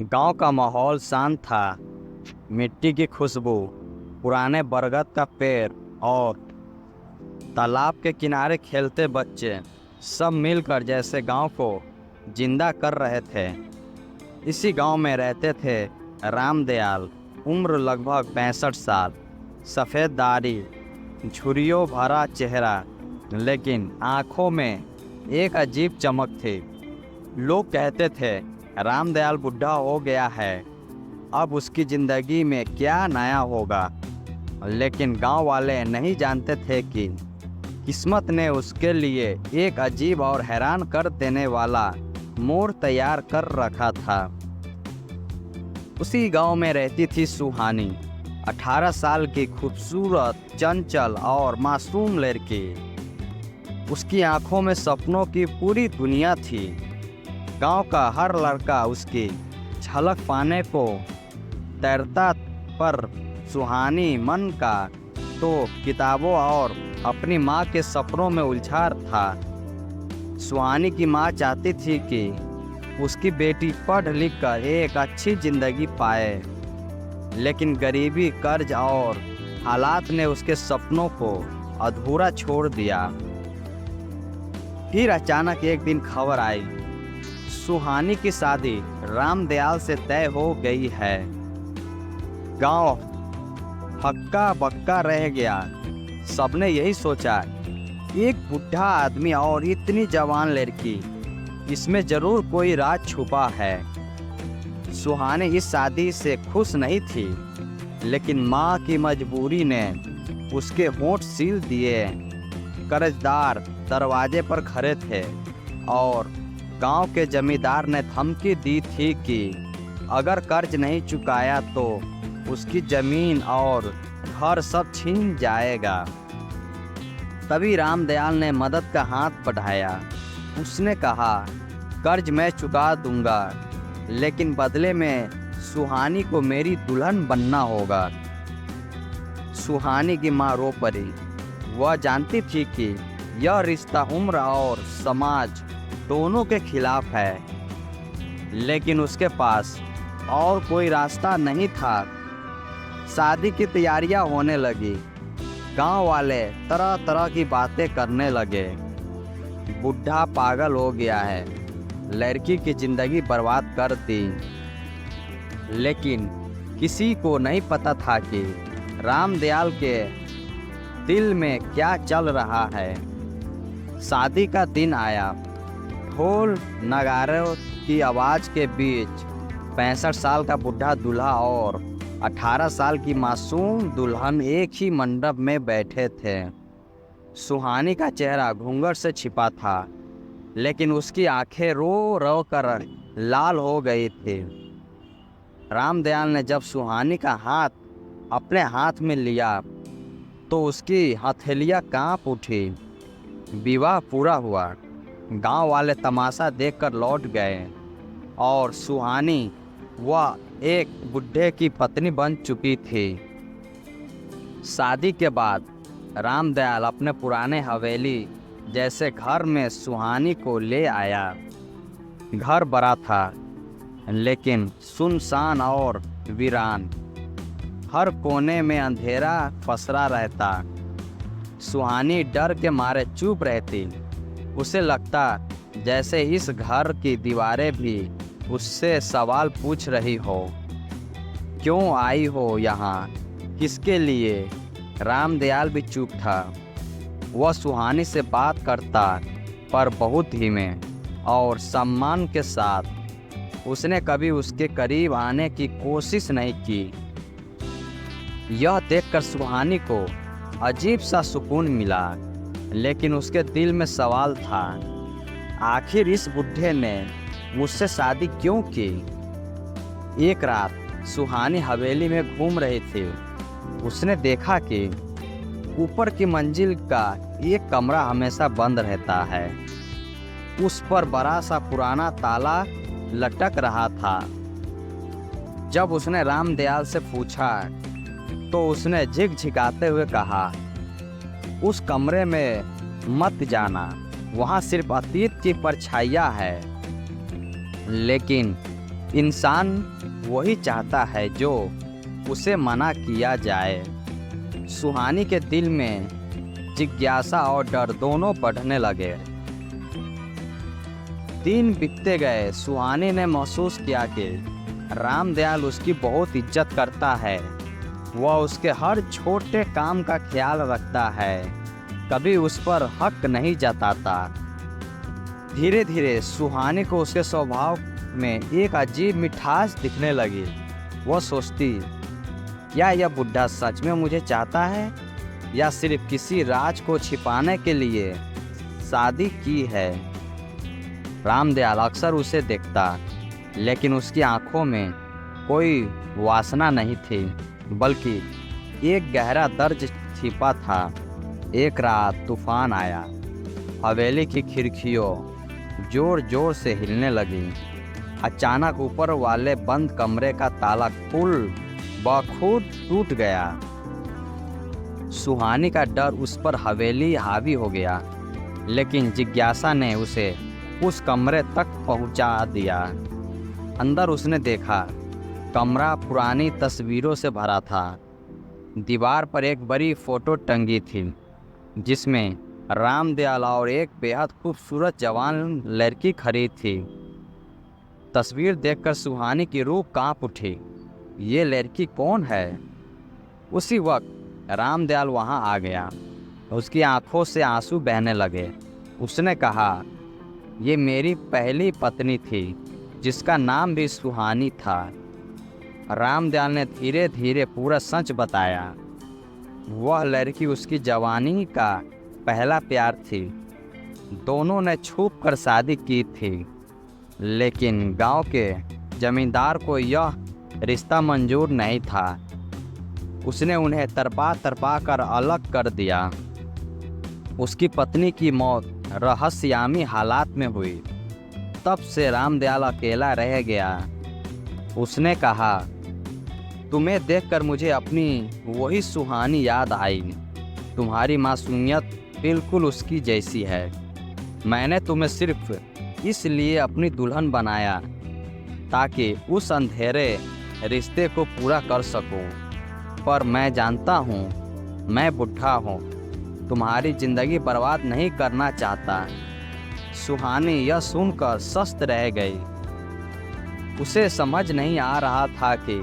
गांव का माहौल शांत था। मिट्टी की खुशबू, पुराने बरगद का पेड़ और तालाब के किनारे खेलते बच्चे सब मिलकर जैसे गांव को जिंदा कर रहे थे। इसी गांव में रहते थे रामदयाल। उम्र लगभग 65 साल, सफ़ेद दाढ़ी, झुर्रियों भरा चेहरा, लेकिन आंखों में एक अजीब चमक थी। लोग कहते थे रामदयाल बुढ़ा हो गया है, अब उसकी ज़िंदगी में क्या नया होगा। लेकिन गांव वाले नहीं जानते थे कि किस्मत ने उसके लिए एक अजीब और हैरान कर देने वाला मोड़ तैयार कर रखा था। उसी गांव में रहती थी सुहानी, 18 साल की खूबसूरत, चंचल और मासूम लड़की। उसकी आंखों में सपनों की पूरी दुनिया थी। गांव का हर लड़का उसकी झलक पाने को तैरता, पर सुहानी मन का तो किताबों और अपनी माँ के सपनों में उलझा था। सुहानी की माँ चाहती थी कि उसकी बेटी पढ़ लिख कर एक अच्छी जिंदगी पाए, लेकिन गरीबी, कर्ज और हालात ने उसके सपनों को अधूरा छोड़ दिया। फिर अचानक एक दिन खबर आई, सुहानी की शादी रामदयाल से तय हो गई है। गांव हक्का बक्का रह गया। सबने यही सोचा, एक बुढ़ा आदमी और इतनी जवान लड़की, इसमें जरूर कोई राज छुपा है। सुहानी इस शादी से खुश नहीं थी, लेकिन माँ की मजबूरी ने उसके होंठ सील दिए। कर्जदार दरवाजे पर खड़े थे और गांव के जमींदार ने धमकी दी थी कि अगर कर्ज नहीं चुकाया तो उसकी जमीन और घर सब छीन जाएगा। तभी रामदयाल ने मदद का हाथ बढ़ाया। उसने कहा, कर्ज मैं चुका दूंगा, लेकिन बदले में सुहानी को मेरी दुल्हन बनना होगा। सुहानी की माँ रो पड़ी। वह जानती थी कि यह रिश्ता उम्र और समाज दोनों के खिलाफ है, लेकिन उसके पास और कोई रास्ता नहीं था। शादी की तैयारियां होने लगी। गांव वाले तरह तरह की बातें करने लगे। बुढ़ा पागल हो गया है, लड़की की जिंदगी बर्बाद कर दी। लेकिन किसी को नहीं पता था कि रामदयाल के दिल में क्या चल रहा है। शादी का दिन आया। ढोल नगाड़ों की आवाज़ के बीच 65 साल का बुढ़ा दूल्हा और 18 साल की मासूम दुल्हन एक ही मंडप में बैठे थे। सुहानी का चेहरा घूंघट से छिपा था, लेकिन उसकी आंखें रो रो कर लाल हो गई थी। रामदयाल ने जब सुहानी का हाथ अपने हाथ में लिया तो उसकी हथेलियां कांप उठी। विवाह पूरा हुआ। गांव वाले तमाशा देखकर लौट गए और सुहानी वह एक बुढ़े की पत्नी बन चुकी थी। शादी के बाद रामदयाल अपने पुराने हवेली जैसे घर में सुहानी को ले आया। घर बड़ा था, लेकिन सुनसान और वीरान। हर कोने में अंधेरा पसरा रहता। सुहानी डर के मारे चुप रहती। उसे लगता जैसे इस घर की दीवारें भी उससे सवाल पूछ रही हो, क्यों आई हो यहाँ, किसके लिए। रामदयाल भी चुप था। वह सुहानी से बात करता, पर बहुत धीमे और सम्मान के साथ। उसने कभी उसके करीब आने की कोशिश नहीं की। यह देखकर सुहानी को अजीब सा सुकून मिला, लेकिन उसके दिल में सवाल था, आखिर इस बुढ़े ने मुझसे शादी क्यों की। एक रात सुहानी हवेली में घूम रही थी। उसने देखा कि ऊपर की मंजिल का एक कमरा हमेशा बंद रहता है। उस पर बड़ा सा पुराना ताला लटक रहा था। जब उसने रामदयाल से पूछा तो उसने झिकझिकाते हुए कहा, उस कमरे में मत जाना, वहाँ सिर्फ अतीत की परछाइयाँ है। लेकिन इंसान वही चाहता है जो उसे मना किया जाए। सुहानी के दिल में जिज्ञासा और डर दोनों बढ़ने लगे। दिन बीतते गए। सुहानी ने महसूस किया कि रामदयाल उसकी बहुत इज्जत करता है। वह उसके हर छोटे काम का ख्याल रखता है, कभी उस पर हक नहीं जताता। धीरे धीरे सुहानी को उसके स्वभाव में एक अजीब मिठास दिखने लगी। वह सोचती, क्या यह बुढ़ा सच में मुझे चाहता है या सिर्फ किसी राज को छिपाने के लिए शादी की है। रामदयाल अक्सर उसे देखता, लेकिन उसकी आंखों में कोई वासना नहीं थी, बल्कि एक गहरा दर्द छिपा था। एक रात तूफान आया। हवेली की खिड़कियों जोर जोर से हिलने लगी। अचानक ऊपर वाले बंद कमरे का ताला खुल बखूद टूट गया। सुहानी का डर उस पर हवेली हावी हो गया, लेकिन जिज्ञासा ने उसे उस कमरे तक पहुंचा दिया। अंदर उसने देखा, कमरा पुरानी तस्वीरों से भरा था। दीवार पर एक बड़ी फोटो टंगी थी, जिसमें रामदयाल और एक बेहद खूबसूरत जवान लड़की खड़ी थी। तस्वीर देखकर सुहानी की रूह कांप उठी। ये लड़की कौन है? उसी वक्त रामदयाल वहां आ गया। उसकी आंखों से आंसू बहने लगे। उसने कहा, ये मेरी पहली पत्नी थी, जिसका नाम भी सुहानी था। रामदयाल ने धीरे धीरे पूरा सच बताया। वह लड़की उसकी जवानी का पहला प्यार थी। दोनों ने छुप कर शादी की थी, लेकिन गांव के जमींदार को यह रिश्ता मंजूर नहीं था। उसने उन्हें तरपा तरपा कर अलग कर दिया। उसकी पत्नी की मौत रहस्यामी हालात में हुई। तब से रामदयाल अकेला रह गया। उसने कहा, तुम्हें देखकर मुझे अपनी वही सुहानी याद आई। तुम्हारी मासूमियत बिल्कुल उसकी जैसी है। मैंने तुम्हें सिर्फ इसलिए अपनी दुल्हन बनाया ताकि उस अंधेरे रिश्ते को पूरा कर सकूं। पर मैं जानता हूँ, मैं बुढ़ा हूँ, तुम्हारी जिंदगी बर्बाद नहीं करना चाहता। सुहानी यह सुनकर सस्त रह गई। उसे समझ नहीं आ रहा था कि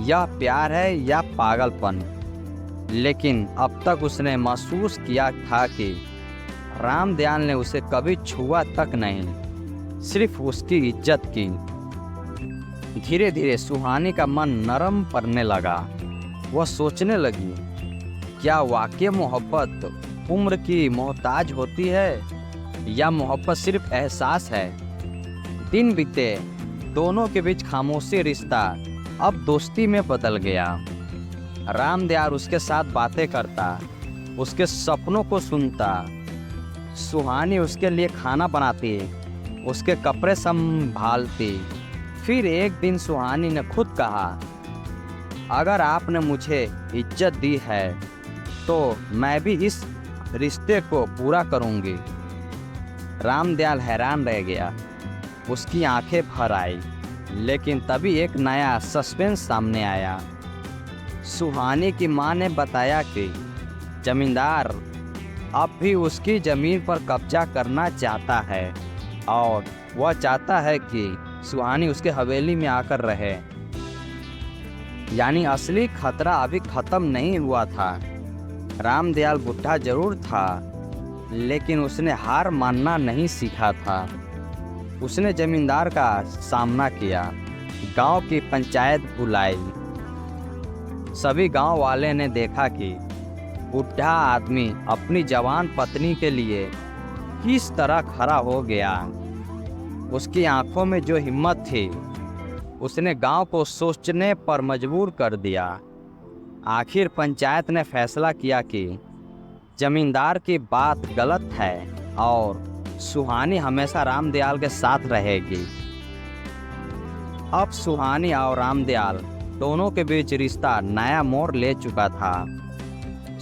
यह प्यार है या पागलपन, लेकिन अब तक उसने महसूस किया था कि रामदयाल ने उसे कभी छुआ तक नहीं, सिर्फ उसकी इज्जत की। धीरे धीरे सुहानी का मन नरम पड़ने लगा। वह सोचने लगी, क्या वाकई मोहब्बत उम्र की मोहताज होती है या मोहब्बत सिर्फ एहसास है। दिन बीते। दोनों के बीच खामोशी रिश्ता अब दोस्ती में बदल गया। रामदयाल उसके साथ बातें करता, उसके सपनों को सुनता। सुहानी उसके लिए खाना बनाती, उसके कपड़े संभालती। फिर एक दिन सुहानी ने खुद कहा, अगर आपने मुझे इज्जत दी है तो मैं भी इस रिश्ते को पूरा करूंगी। रामदयाल हैरान रह गया। उसकी आंखें भर आई। लेकिन तभी एक नया सस्पेंस सामने आया। सुहानी की मां ने बताया कि जमींदार अब भी उसकी ज़मीन पर कब्जा करना चाहता है और वह चाहता है कि सुहानी उसके हवेली में आकर रहे। यानी असली खतरा अभी ख़त्म नहीं हुआ था। रामदयाल बुढ़ा जरूर था, लेकिन उसने हार मानना नहीं सीखा था। उसने जमींदार का सामना किया, गांव की पंचायत बुलाई। सभी गांव वाले ने देखा कि बुढ़ा आदमी अपनी जवान पत्नी के लिए किस तरह खड़ा हो गया। उसकी आंखों में जो हिम्मत थी, उसने गांव को सोचने पर मजबूर कर दिया। आखिर पंचायत ने फैसला किया कि जमींदार की बात गलत है और सुहानी हमेशा रामदयाल के साथ रहेगी। अब सुहानी और रामदयाल दोनों के बीच रिश्ता नया मोड़ ले चुका था।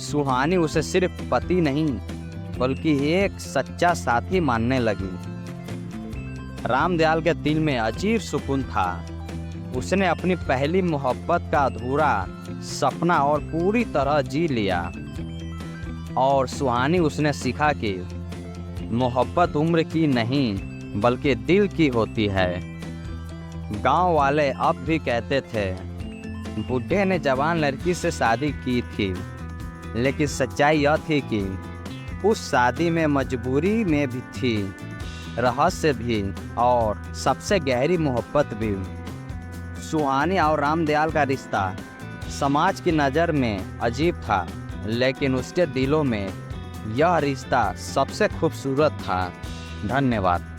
सुहानी उसे सिर्फ पति नहीं, बल्कि एक सच्चा साथी मानने लगी। रामदयाल के दिल में अजीब सुकून था। उसने अपनी पहली मोहब्बत का अधूरा सपना और पूरी तरह जी लिया। और सुहानी उसने सीखा कि मोहब्बत उम्र की नहीं बल्कि दिल की होती है। गांव वाले अब भी कहते थे बुढ़े ने जवान लड़की से शादी की थी, लेकिन सच्चाई यह थी कि उस शादी में मजबूरी में भी थी, रहस्य भी और सबसे गहरी मोहब्बत भी। सुहानी और रामदयाल का रिश्ता समाज की नज़र में अजीब था, लेकिन उसके दिलों में यह रिश्ता सबसे खूबसूरत था। धन्यवाद।